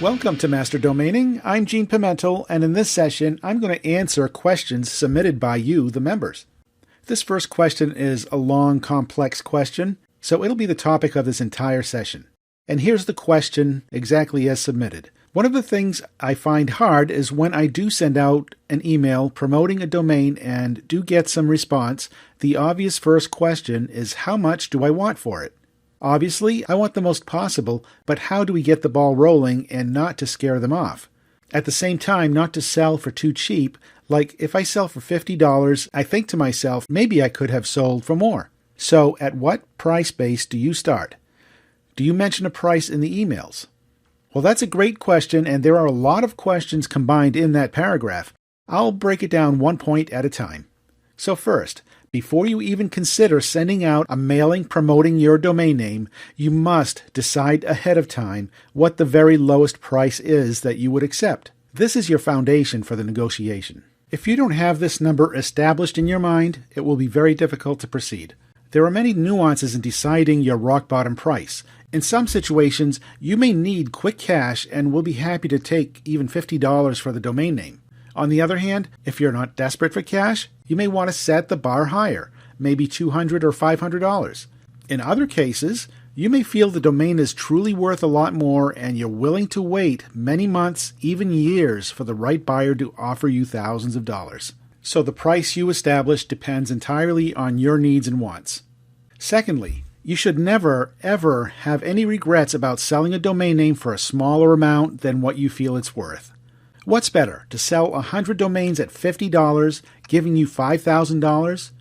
Welcome to Master Domaining. I'm Gene Pimentel, and in this session, I'm going to answer questions submitted by you, the members. This first question is a long, complex question, so it'll be the topic of this entire session. And here's the question exactly as submitted. One of the things I find hard is when I do send out an email promoting a domain and do get some response, the obvious first question is, how much do I want for it? Obviously, I want the most possible, but how do we get the ball rolling and not to scare them off? At the same time, not to sell for too cheap, like if I sell for $50, I think to myself, maybe I could have sold for more. So at what price base do you start? Do you mention a price in the emails? Well, that's a great question, and there are a lot of questions combined in that paragraph. I'll break it down one point at a time. So first, before you even consider sending out a mailing promoting your domain name, you must decide ahead of time what the very lowest price is that you would accept. This is your foundation for the negotiation. If you don't have this number established in your mind, it will be very difficult to proceed. There are many nuances in deciding your rock bottom price. In some situations, you may need quick cash and will be happy to take even $50 for the domain name. On the other hand, if you're not desperate for cash, you may want to set the bar higher, maybe $200 or $500. In other cases, you may feel the domain is truly worth a lot more and you're willing to wait many months, even years, for the right buyer to offer you thousands of dollars. So the price you establish depends entirely on your needs and wants. Secondly, you should never, ever have any regrets about selling a domain name for a smaller amount than what you feel it's worth. What's better, to sell 100 domains at $50, giving you $5,000,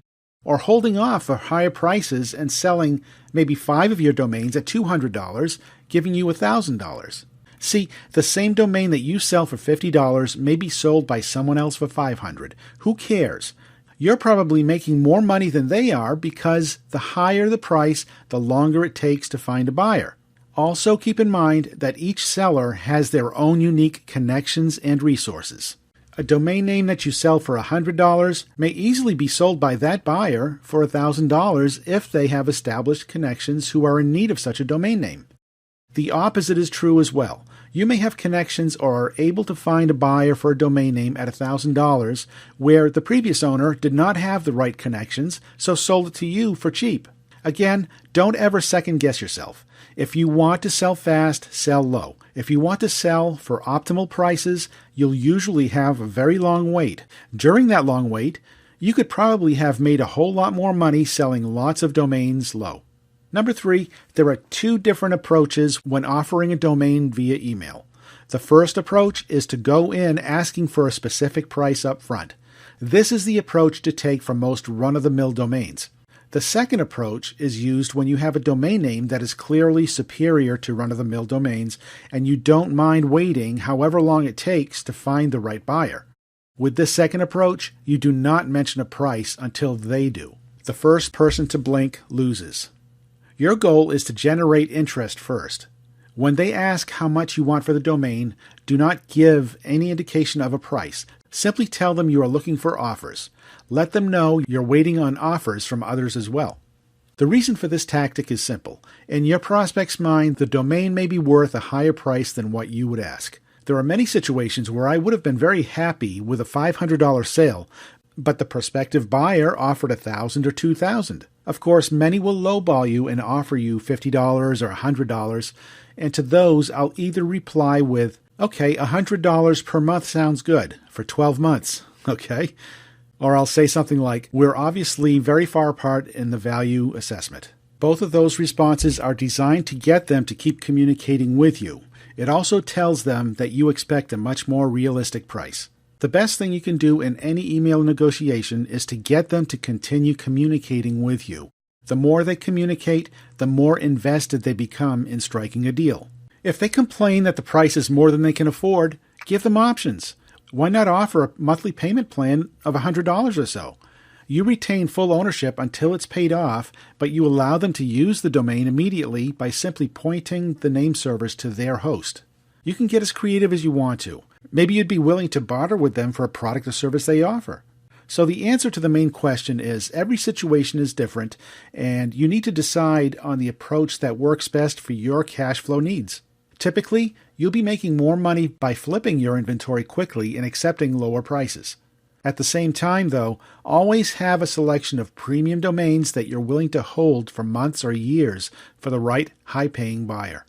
or holding off for higher prices and selling maybe 5 of your domains at $200, giving you $1,000? See, the same domain that you sell for $50 may be sold by someone else for $500. Who cares? You're probably making more money than they are because the higher the price, the longer it takes to find a buyer. Also keep in mind that each seller has their own unique connections and resources. A domain name that you sell for $100 may easily be sold by that buyer for $1,000 if they have established connections who are in need of such a domain name. The opposite is true as well. You may have connections or are able to find a buyer for a domain name at $1,000 where the previous owner did not have the right connections, so sold it to you for cheap. Again, don't ever second-guess yourself. If you want to sell fast, sell low. If you want to sell for optimal prices, you'll usually have a very long wait. During that long wait, you could probably have made a whole lot more money selling lots of domains low. Number 3, there are 2 different approaches when offering a domain via email. The first approach is to go in asking for a specific price up front. This is the approach to take for most run-of-the-mill domains. The second approach is used when you have a domain name that is clearly superior to run-of-the-mill domains and you don't mind waiting however long it takes to find the right buyer. With this second approach, you do not mention a price until they do. The first person to blink loses. Your goal is to generate interest first. When they ask how much you want for the domain, do not give any indication of a price. Simply tell them you are looking for offers. Let them know you're waiting on offers from others as well. The reason for this tactic is simple. In your prospect's mind, the domain may be worth a higher price than what you would ask. There are many situations where I would have been very happy with a $500 sale, but the prospective buyer offered $1,000 or $2,000. Of course, many will lowball you and offer you $50 or $100, and to those I'll either reply with, okay, $100 per month sounds good for 12 months, okay? Or I'll say something like, we're obviously very far apart in the value assessment. Both of those responses are designed to get them to keep communicating with you. It also tells them that you expect a much more realistic price. The best thing you can do in any email negotiation is to get them to continue communicating with you. The more they communicate, the more invested they become in striking a deal. If they complain that the price is more than they can afford, give them options. Why not offer a monthly payment plan of $100 or so? You retain full ownership until it's paid off, but you allow them to use the domain immediately by simply pointing the name servers to their host. You can get as creative as you want to. Maybe you'd be willing to barter with them for a product or service they offer. So the answer to the main question is every situation is different, and you need to decide on the approach that works best for your cash flow needs. Typically, you'll be making more money by flipping your inventory quickly and accepting lower prices. At the same time, though, always have a selection of premium domains that you're willing to hold for months or years for the right high-paying buyer.